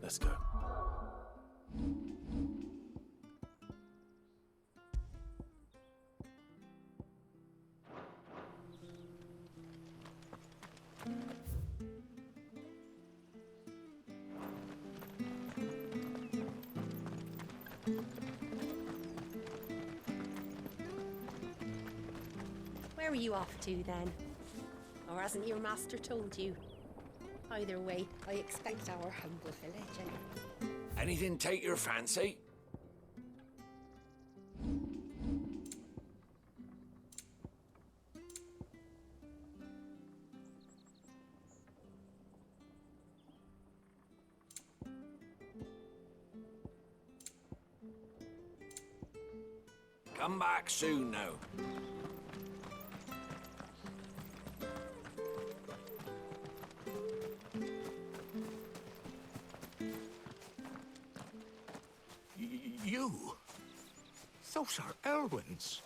Let's go. Where are you off to, then? Or hasn't your master told you? Either way, I expect our humble village. Anything take your fancy? Come back soon now. You? Those are Elwyn's.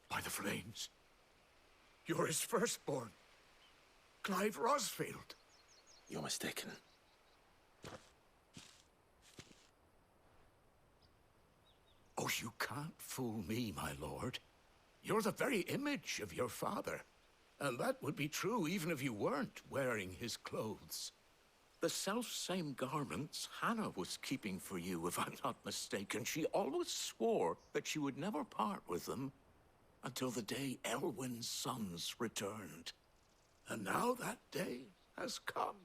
By the flames. You're his firstborn. Clive Rosfield. You're mistaken. Oh, you can't fool me, my lord. You're the very image of your father. And that would be true even if you weren't wearing his clothes. The self-same garments Hannah was keeping for you, if I'm not mistaken. She always swore that she would never part with them until the day Elwyn's sons returned. And now that day has come.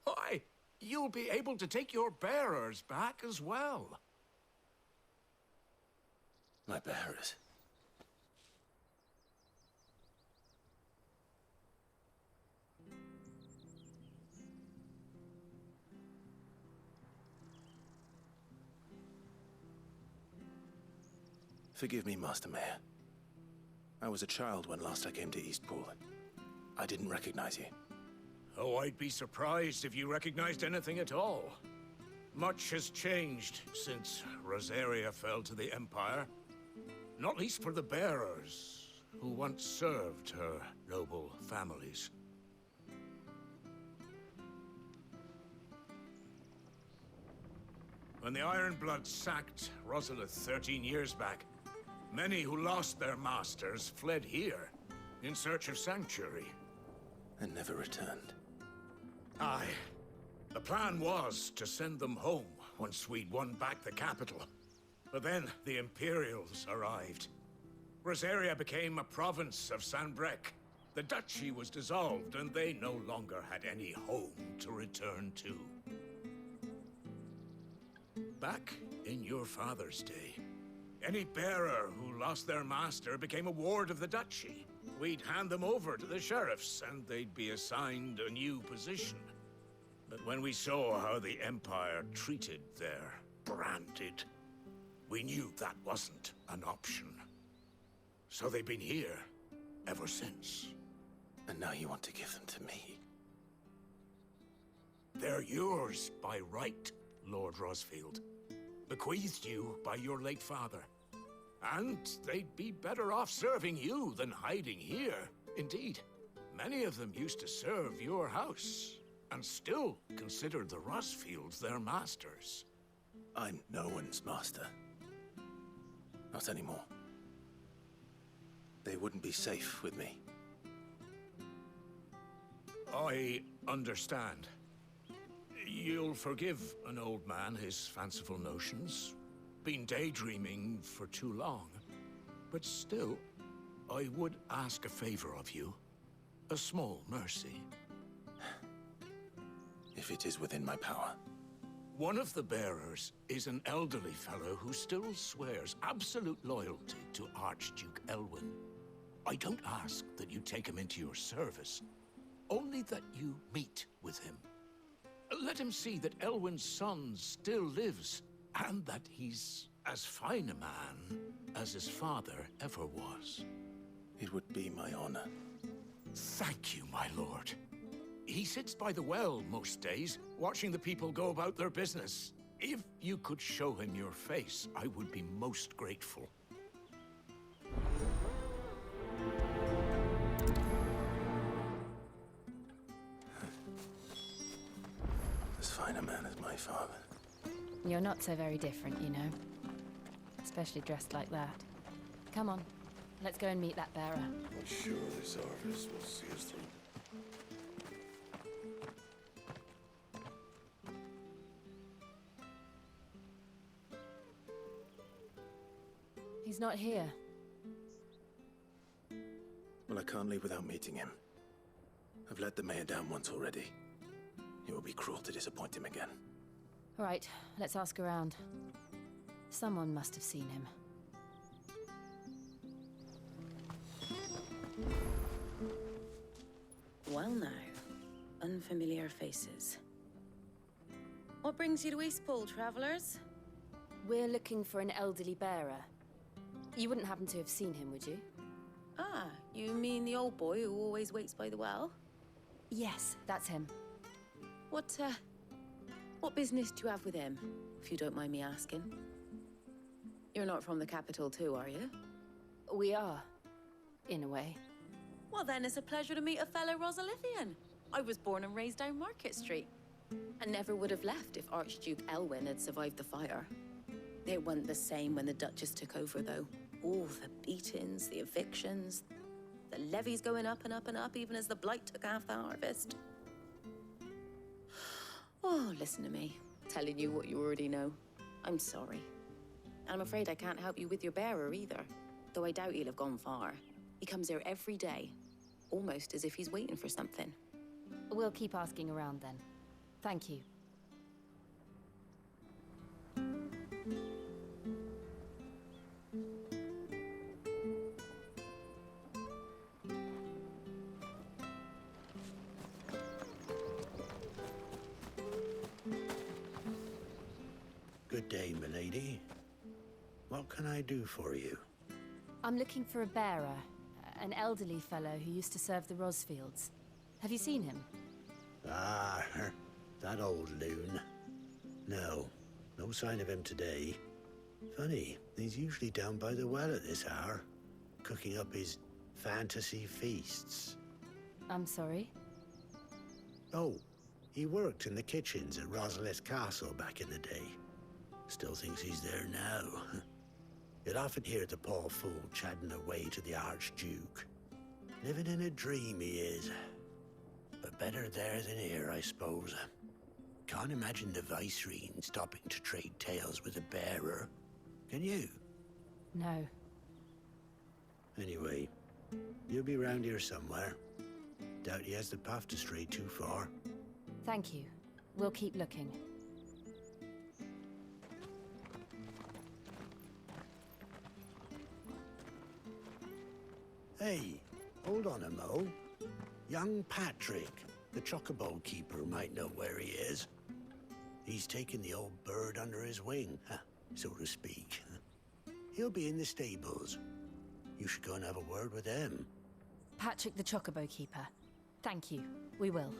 Why, you'll be able to take your bearers back as well. My bearers. Forgive me, Master Mayor. I was a child when last I came to Eastpool. I didn't recognize you. Oh, I'd be surprised if you recognized anything at all. Much has changed since Rosaria fell to the Empire. Not least for the bearers, who once served her noble families. When the Ironbloods sacked Rosalith 13 years back, many who lost their masters fled here in search of sanctuary. And never returned. Aye. The plan was to send them home once we'd won back the capital. But then the Imperials arrived. Rosaria became a province of Sanbreque. The duchy was dissolved, and they no longer had any home to return to. Back in your father's day, any bearer who lost their master became a ward of the duchy. We'd hand them over to the sheriffs, and they'd be assigned a new position. But when we saw how the Empire treated their branded, we knew that wasn't an option. So they've been here ever since. And now you want to give them to me? They're yours by right, Lord Rosfield. Bequeathed you by your late father. And they'd be better off serving you than hiding here. Indeed, many of them used to serve your house, and still consider the Rosfields their masters. I'm no one's master. Not anymore. They wouldn't be safe with me. I understand. You'll forgive an old man his fanciful notions. Been daydreaming for too long. But still, I would ask a favor of you. A small mercy. If it is within my power. One of the bearers is an elderly fellow who still swears absolute loyalty to Archduke Elwyn. I don't ask that you take him into your service, only that you meet with him. Let him see that Elwyn's son still lives, and that he's as fine a man as his father ever was. It would be my honor. Thank you, my lord. He sits by the well most days, watching the people go about their business. If you could show him your face, I would be most grateful. fine a man as my father. You're not so very different, you know. Especially dressed like that. Come on, let's go and meet that bearer. I'm sure this harvest will see us through. He's not here. Well, I can't leave without meeting him. I've let the mayor down once already. It would be cruel to disappoint him again. All right, let's ask around. Someone must have seen him. Well now, unfamiliar faces. What brings you to Eastpool, travelers? We're looking for an elderly bearer. You wouldn't happen to have seen him, would you? Ah, you mean the old boy who always waits by the well? Yes, that's him. What business do you have with him, if you don't mind me asking? You're not from the capital too, are you? We are, in a way. Well then, it's a pleasure to meet a fellow Rosalithian. I was born and raised down Market Street. And never would have left if Archduke Elwyn had survived the fire. It wasn't the same when the Duchess took over, though. Oh, the beatings, the evictions, the levies going up and up and up, even as the blight took half the harvest. Oh, listen to me, telling you what you already know. I'm sorry. And I'm afraid I can't help you with your bearer either, though I doubt he'll have gone far. He comes here every day, almost as if he's waiting for something. We'll keep asking around then. Thank you. Good day, milady. What can I do for you? I'm looking for a bearer, an elderly fellow who used to serve the Rosfields. Have you seen him? Ah, that old loon. No sign of him today. Funny, he's usually down by the well at this hour, cooking up his fantasy feasts. I'm sorry? Oh, he worked in the kitchens at Rosalith Castle back in the day. Still thinks he's there now. You'd often hear the poor fool chatting away to the Archduke. Living in a dream he is. But better there than here, I suppose. Can't imagine the Viceroy stopping to trade tales with a bearer. Can you? No. Anyway, you'll be round here somewhere. Doubt he has the path to stray too far. Thank you. We'll keep looking. Hey, hold on a mo. Young Patrick, the chocobo keeper, might know where he is. He's taken the old bird under his wing, so to speak. He'll be in the stables. You should go and have a word with him. Patrick the Chocobo Keeper. Thank you. We will.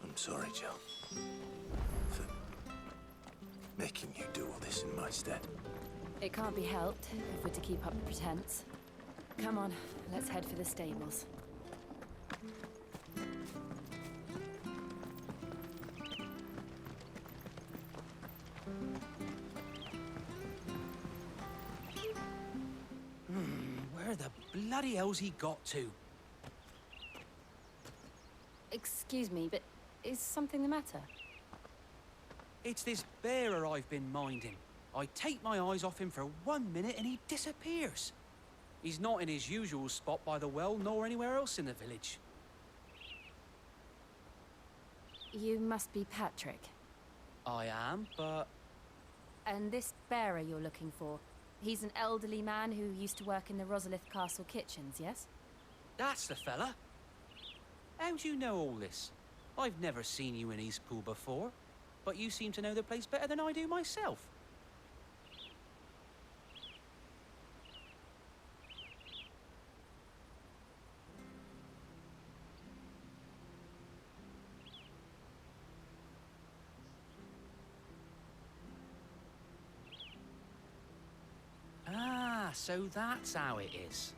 I'm sorry, Jill. For making you do all this in my stead. It can't be helped if we're to keep up the pretense. Come on, let's head for the stables. Where the bloody hell's he got to? Excuse me, but is something the matter? It's this bearer I've been minding. I take my eyes off him for 1 minute and he disappears. He's not in his usual spot by the well, nor anywhere else in the village. You must be Patrick. I am, but... And this bearer you're looking for, he's an elderly man who used to work in the Rosalith Castle kitchens, yes? That's the fella. How do you know all this? I've never seen you in Eastpool before, but you seem to know the place better than I do myself. Ah, so that's how it is.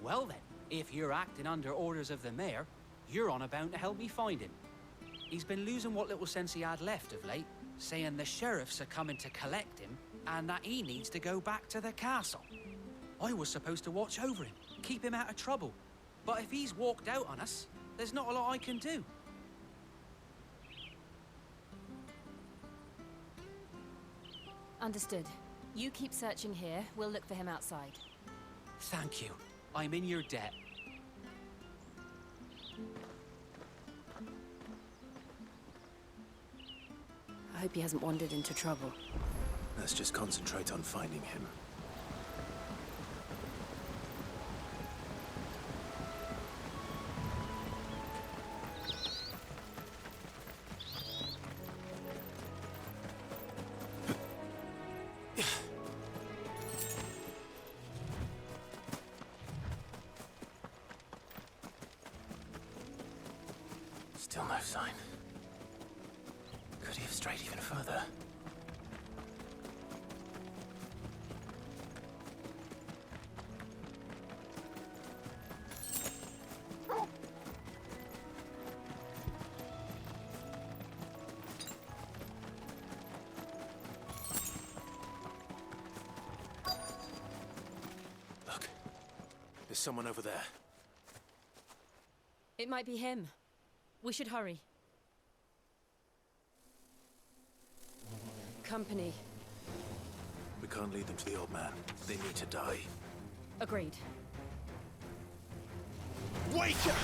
Well then, if you're acting under orders of the mayor, you're on about to help me find him. He's been losing what little sense he had left of late, saying the sheriffs are coming to collect him and that he needs to go back to the castle. I was supposed to watch over him, keep him out of trouble. But if he's walked out on us, there's not a lot I can do. Understood. You keep searching here. We'll look for him outside. Thank you. I'm in your debt. I hope he hasn't wandered into trouble. Let's just concentrate on finding him. Still no sign. Could he have strayed even further? Look, there's someone over there. It might be him. We should hurry. Company. We can't lead them to the old man. They need to die. Agreed. Wake up!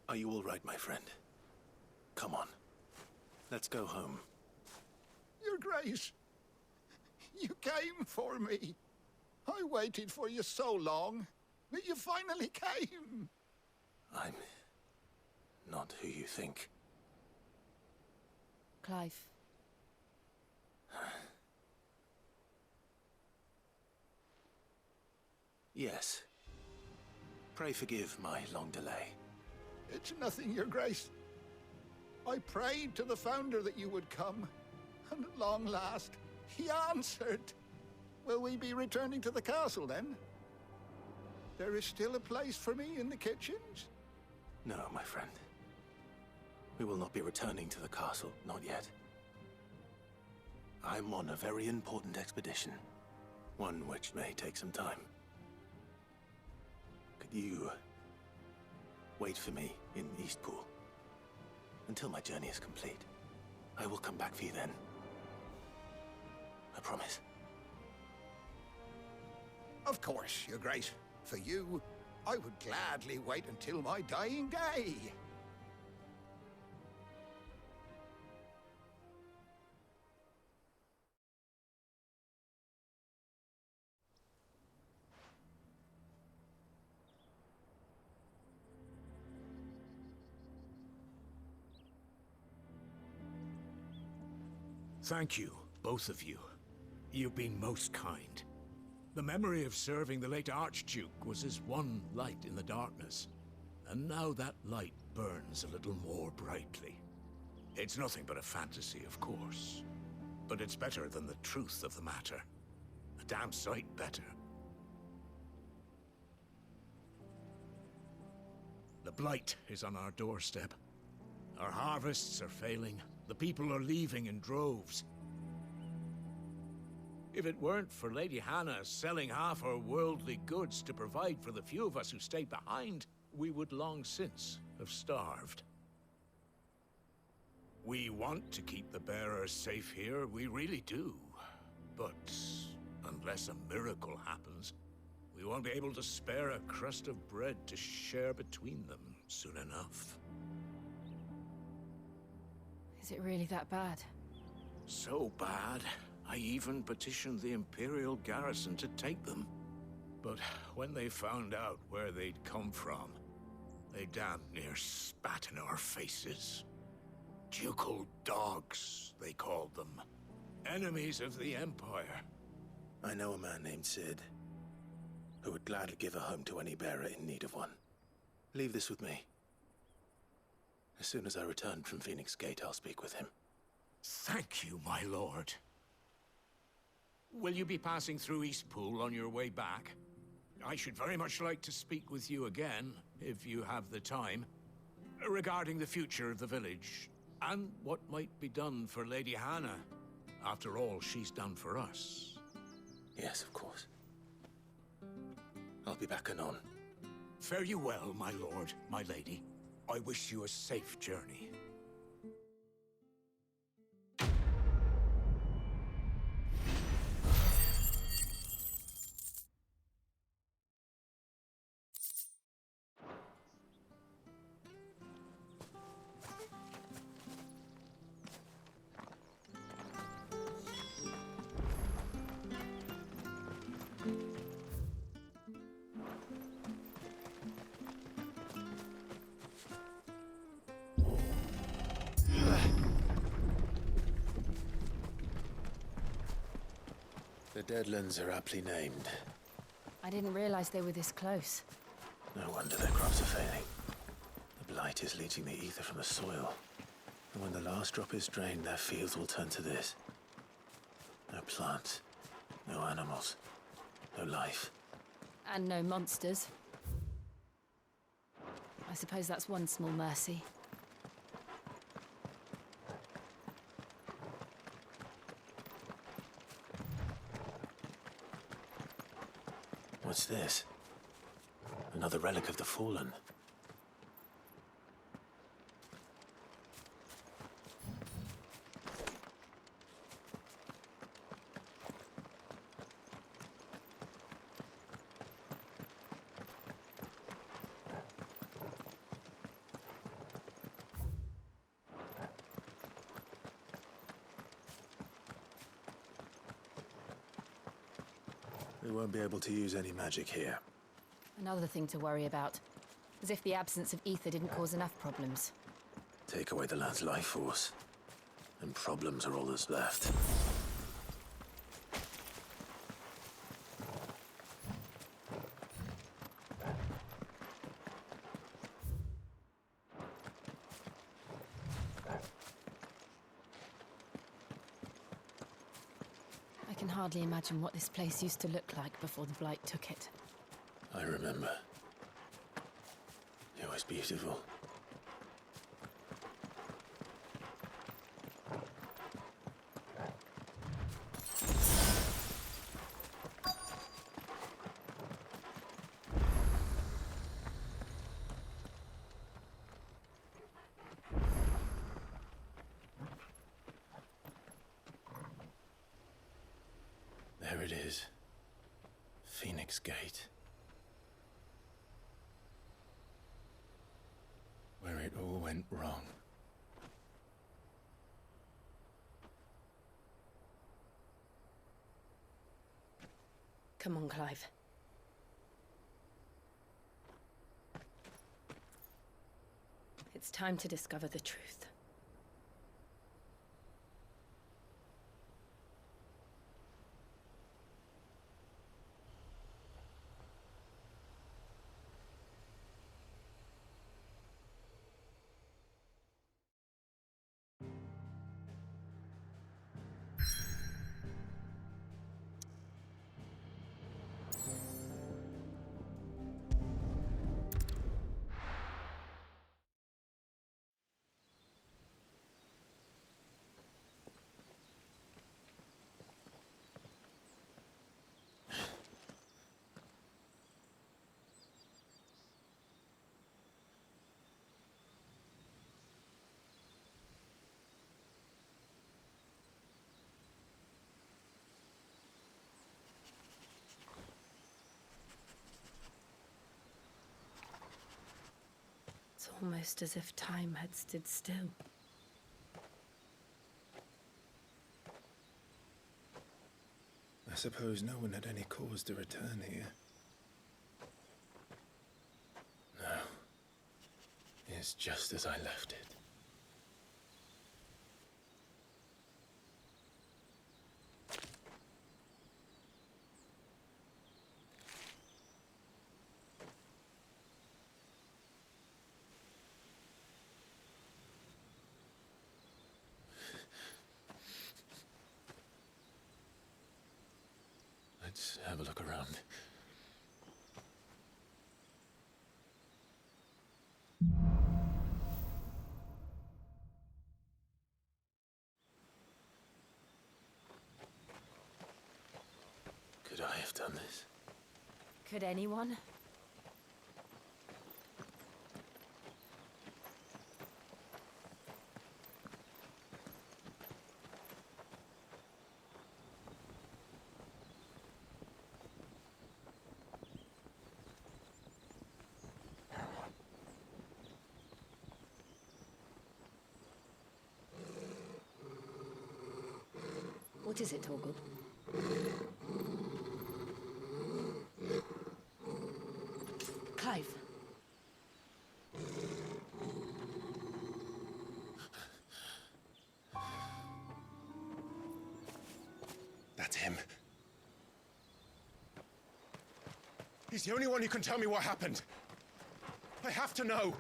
Are you all right, my friend? Come on. Let's go home. Your Grace, you came for me. I waited for you so long, but you finally came. I'm not who you think. Clive. Yes. Pray forgive my long delay. It's nothing, Your Grace. I prayed to the Founder that you would come, and at long last, he answered. Will we be returning to the castle, then? There is still a place for me in the kitchens? No, my friend. We will not be returning to the castle, not yet. I'm on a very important expedition, one which may take some time. Could you wait for me in Eastpool until my journey is complete? I will come back for you then. I promise. Of course, Your Grace. For you, I would gladly wait until my dying day. Thank you, both of you. You've been most kind. The memory of serving the late Archduke was as one light in the darkness, and now that light burns a little more brightly. It's nothing but a fantasy, of course, but it's better than the truth of the matter. A damn sight better. The blight is on our doorstep. Our harvests are failing. The people are leaving in droves. If it weren't for Lady Hannah selling half her worldly goods to provide for the few of us who stayed behind, we would long since have starved. We want to keep the bearers safe here, we really do. But unless a miracle happens, we won't be able to spare a crust of bread to share between them soon enough. Is it really that bad? So bad, I even petitioned the Imperial garrison to take them. But when they found out where they'd come from, they damn near spat in our faces. Ducal dogs, they called them. Enemies of the Empire. I know a man named Sid, who would gladly give a home to any bearer in need of one. Leave this with me. As soon as I return from Phoenix Gate, I'll speak with him. Thank you, my lord. Will you be passing through Eastpool on your way back? I should very much like to speak with you again, if you have the time, regarding the future of the village, and what might be done for Lady Hannah, after all she's done for us. Yes, of course. I'll be back anon. Fare you well, my lord, my lady. I wish you a safe journey. The Deadlands are aptly named. I didn't realize they were this close. No wonder their crops are failing. The blight is leaching the ether from the soil. And when the last drop is drained, their fields will turn to this. No plants, no animals, no life. And no monsters. I suppose that's one small mercy. What's this? Another relic of the Fallen. We won't be able to use any magic here. Another thing to worry about. As if the absence of ether didn't cause enough problems. Take away the lad's life force, and problems are all that's left. I can hardly imagine what this place used to look like before the blight took it. I remember. It was beautiful. There it is. Phoenix Gate. Where it all went wrong. Come on, Clive. It's time to discover the truth. almost as if time had stood still. I suppose no one had any cause to return here. No. It's just as I left it. Let's have a look around. Could I have done this? Could anyone? What is it, Torgal? Clive. That's him. He's the only one who can tell me what happened. I have to know.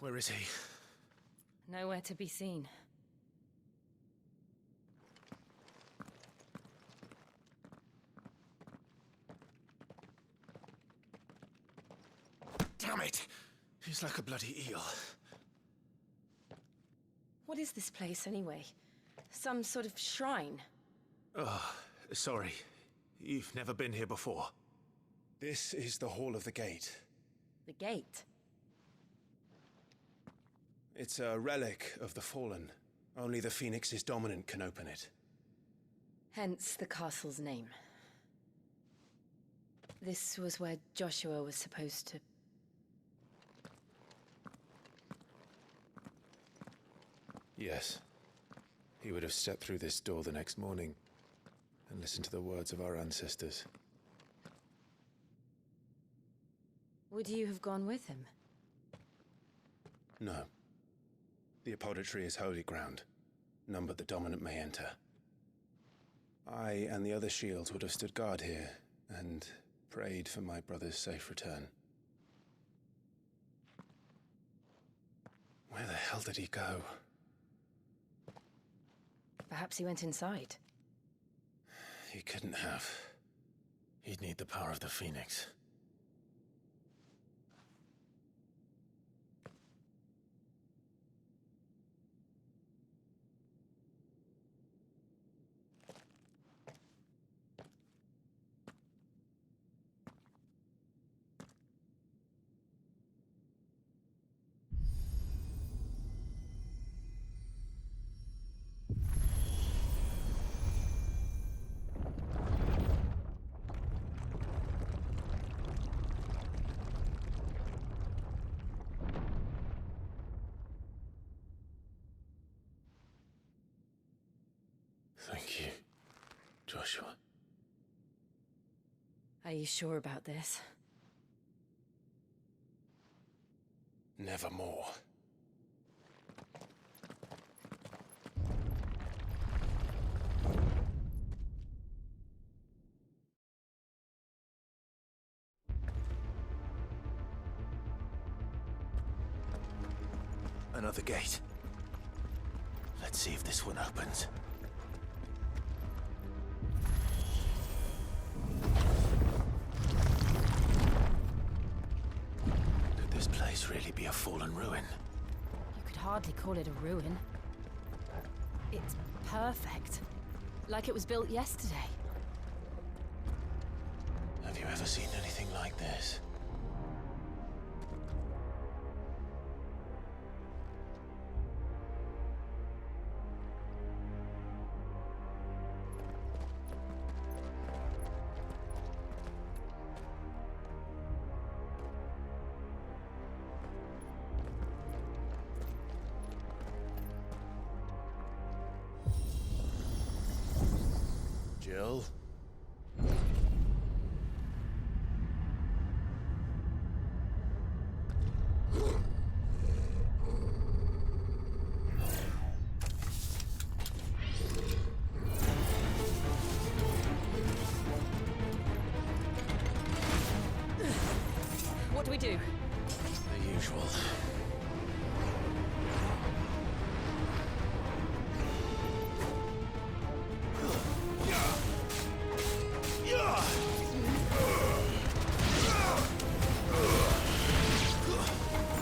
Where is he? Nowhere to be seen. Damn it! He's like a bloody eel. What is this place, anyway? Some sort of shrine? Oh, sorry. You've never been here before. This is the Hall of the Gate. The gate? It's a relic of the Fallen. Only the Phoenix's dominant can open it. Hence the castle's name. This was where Joshua was supposed to... Yes. He would have stepped through this door the next morning and listened to the words of our ancestors. Would you have gone with him? No. The apodatory is holy ground. None but the dominant may enter. I and the other shields would have stood guard here and prayed for my brother's safe return. Where the hell did he go? Perhaps he went inside. He couldn't have. He'd need the power of the Phoenix. Thank you, Joshua. Are you sure about this? Nevermore. Another gate. Let's see if this one opens. Could this place really be a fallen ruin? You could hardly call it a ruin. It's perfect. Like it was built yesterday. Have you ever seen anything like this? do? The usual.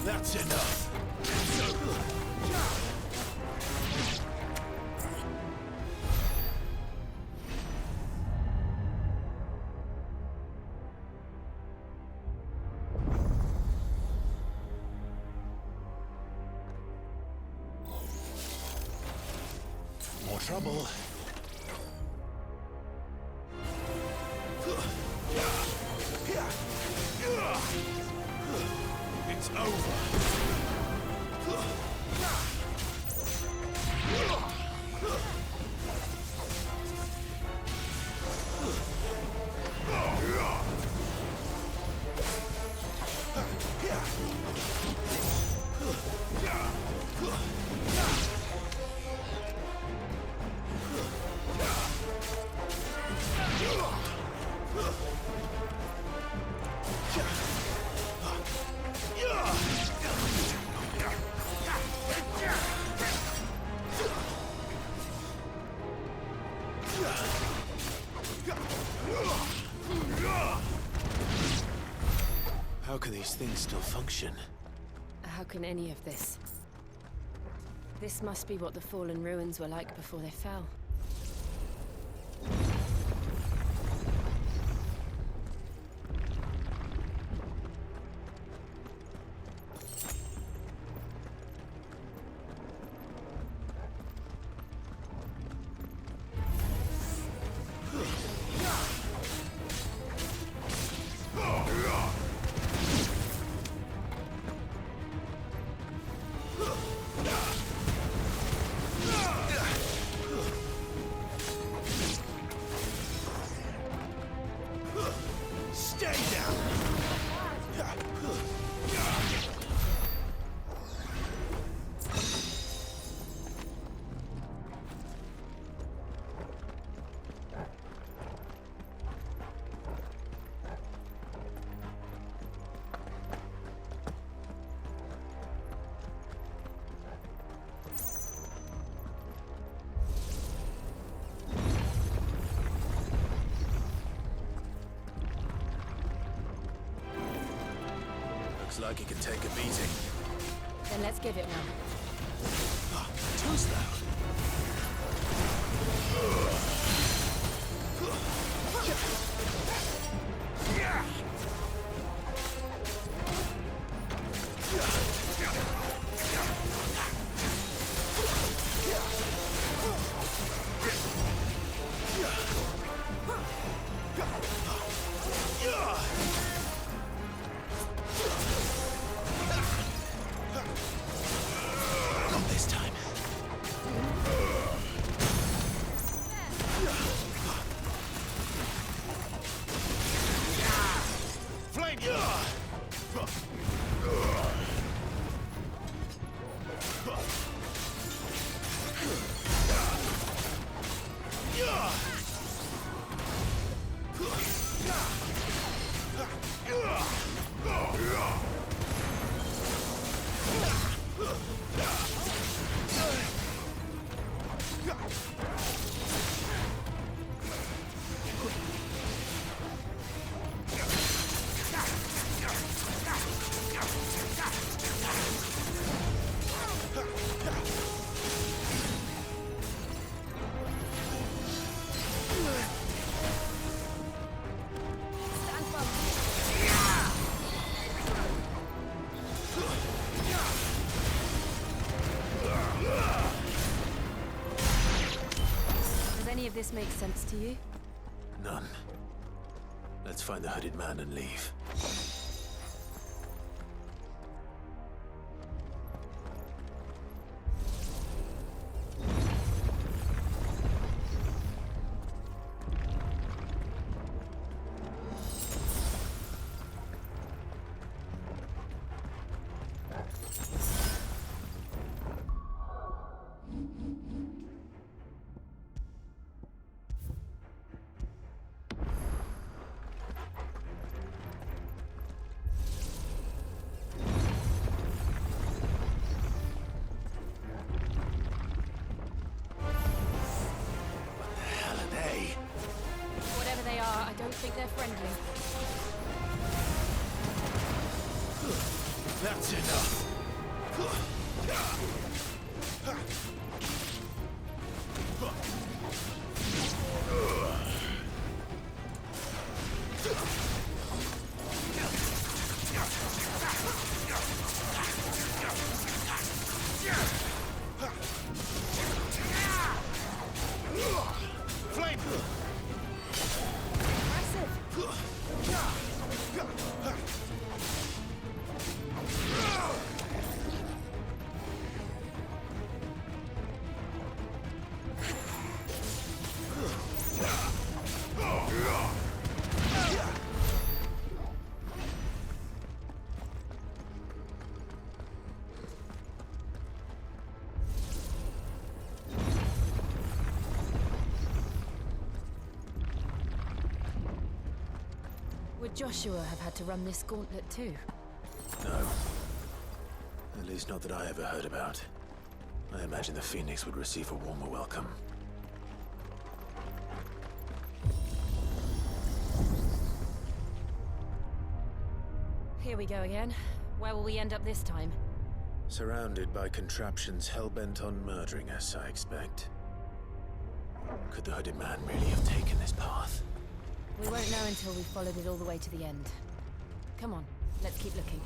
That's enough. More trouble. It's over. How can these things still function? How can any of this? This must be what the fallen ruins were like before they fell. Stay down! Looks like he can take a beating. Then let's give it one. Too slow. Not this time. Flame! Does any of this make sense to you? None. Let's find the hooded man and leave. That's enough. Would Joshua have had to run this gauntlet too? No. At least not that I ever heard about. I imagine the Phoenix would receive a warmer welcome. Here we go again. Where will we end up this time? Surrounded by contraptions hell-bent on murdering us, I expect. Could the hooded man really have taken this path? We won't know until we've followed it all the way to the end. Come on, let's keep looking.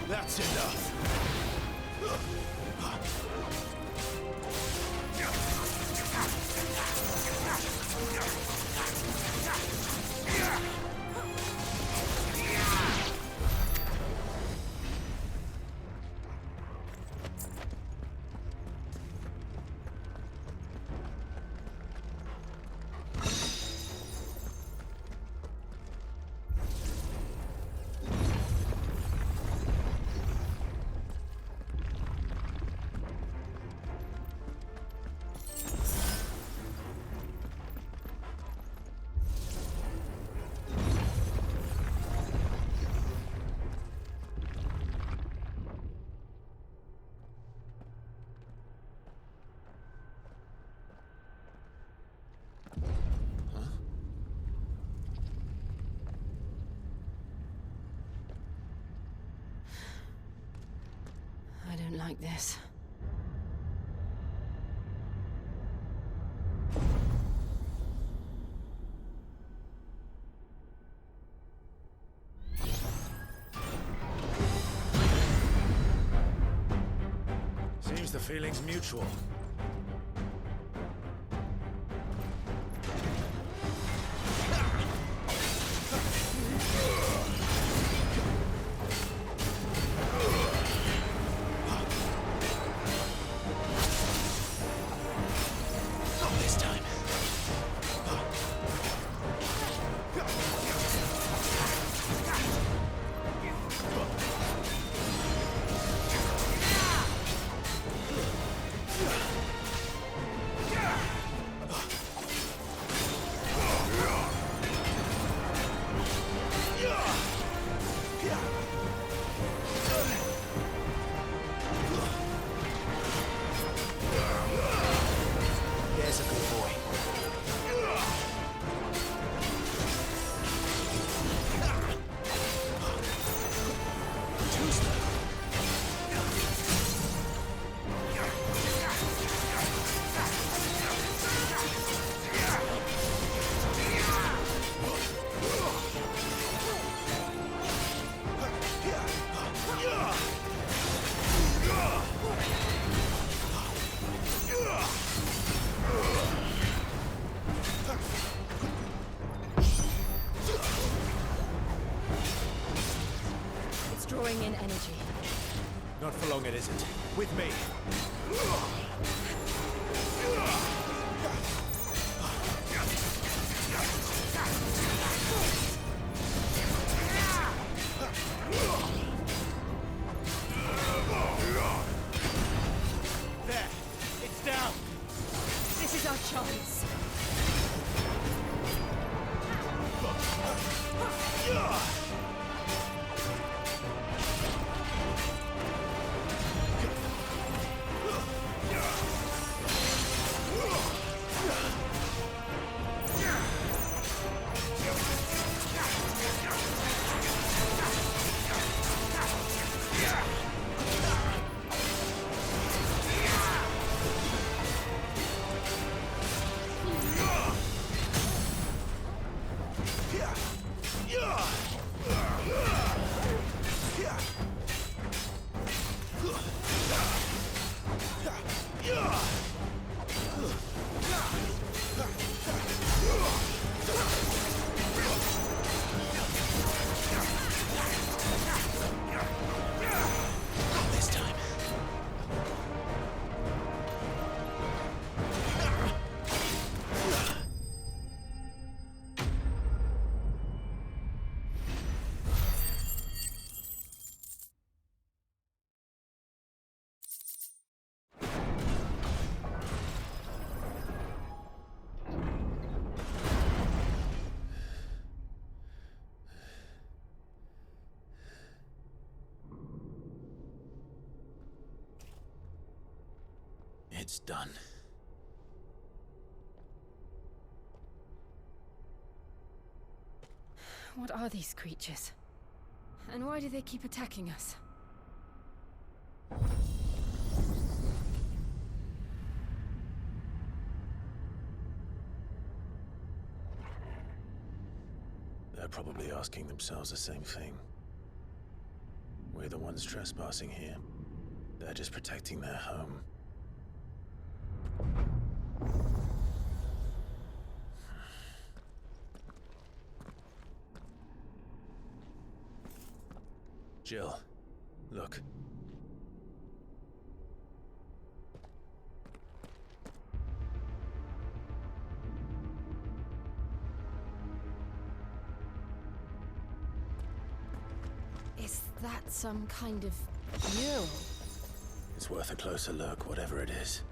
That's enough. I don't like this. Seems the feeling's mutual. Not this time. There's a good boy. Too slow. It's drawing in energy. Not for long, it isn't. With me. There. It's down. This is our chance. Not this time. It's done. What are these creatures? And why do they keep attacking us? They're probably asking themselves the same thing. We're the ones trespassing here. They're just protecting their home. Jill, look. Is that some kind of mural? It's worth a closer look, whatever it is.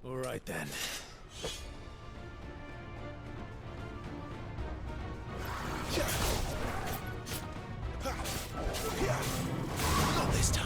All right then. Not this time.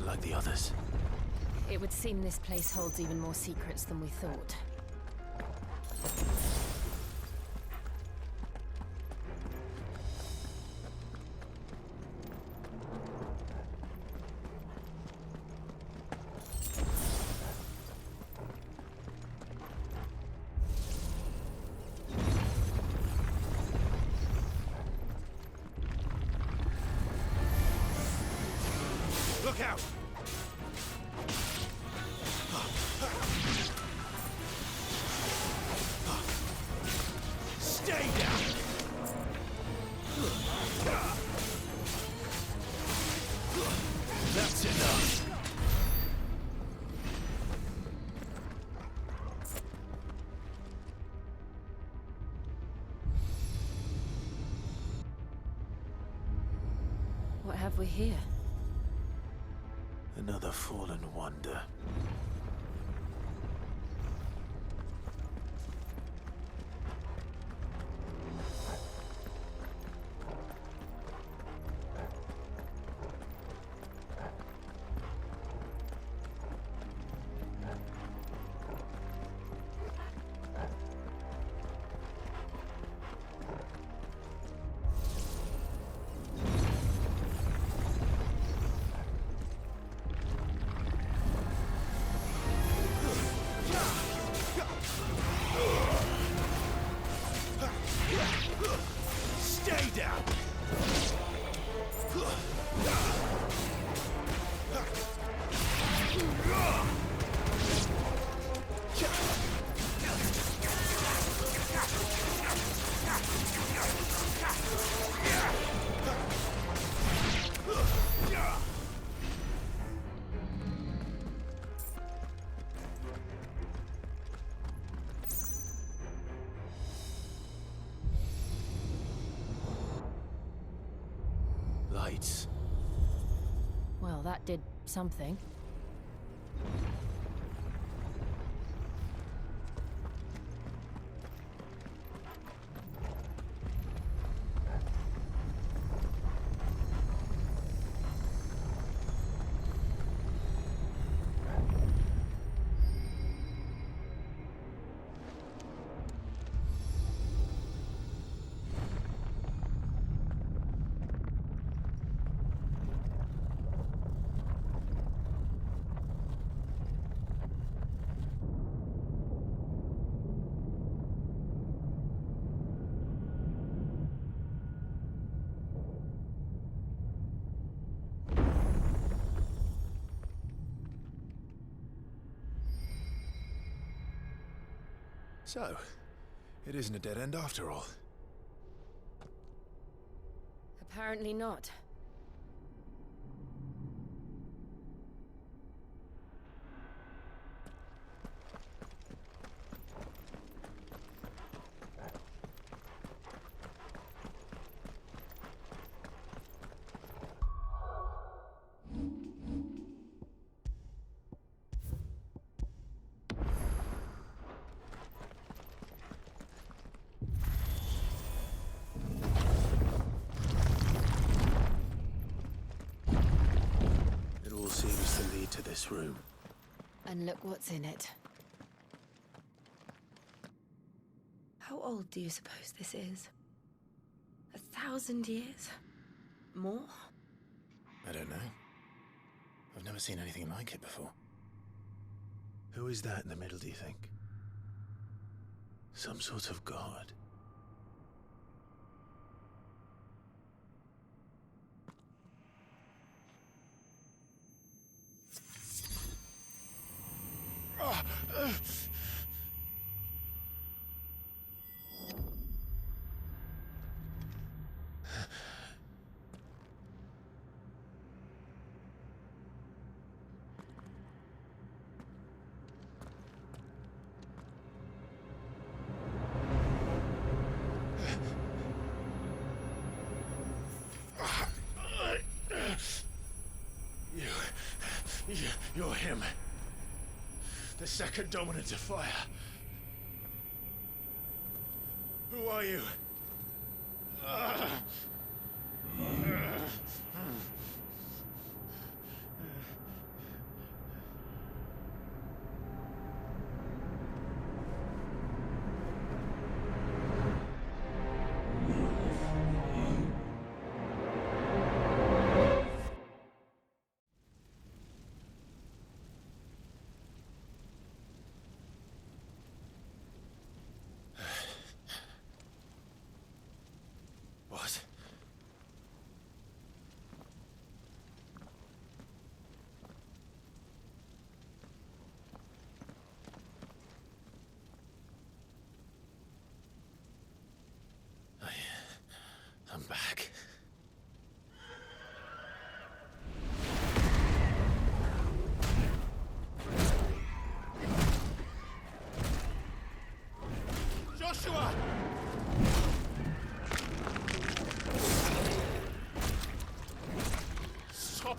Like the others. It would seem this place holds even more secrets than we thought. Look out! Stay down! That's enough! have we here? Another fallen wonder. Stay down! Lights. Well, that did something. So, it isn't a dead end after all. Apparently not. It all seems to lead to this room. And look what's in it. How old do you suppose this is? 1,000 years? More? I don't know. I've never seen anything like it before. Who is that in the middle, do you think? Some sort of god? You're him. The second dominant of fire. Who are you?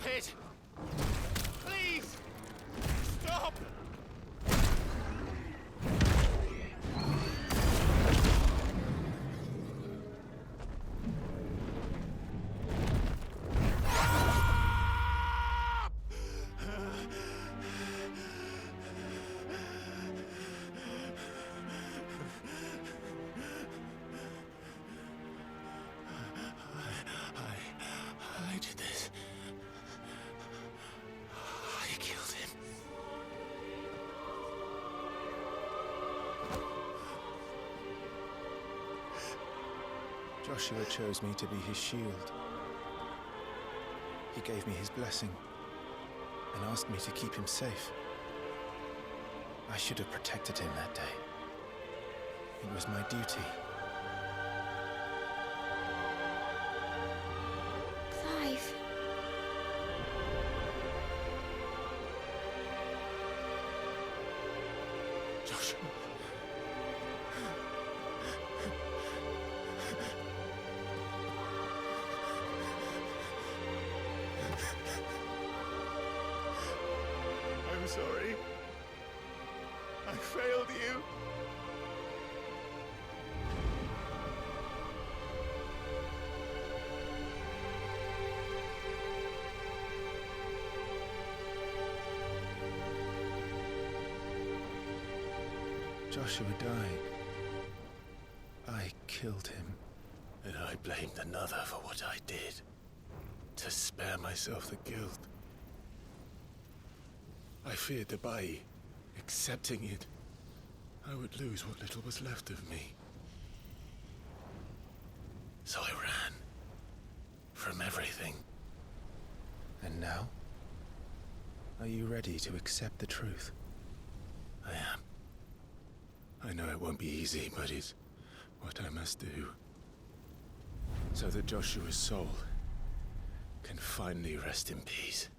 it! Please! Stop! I did this. I killed him. Joshua chose me to be his shield. He gave me his blessing and asked me to keep him safe. I should have protected him that day. It was my duty. Clive. Joshua. I'm sorry. I failed you. Joshua died. I killed him. And I blamed another for what I did. To spare myself the guilt. I feared that by accepting it, I would lose what little was left of me. So I ran. From everything. And now? Are you ready to accept the truth? I am. I know it won't be easy, but it's what I must do. So that Joshua's soul can finally rest in peace.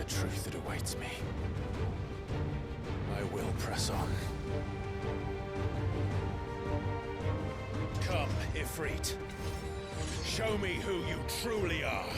Truth that awaits me. I will press on. Come, Ifrit. Show me who you truly are.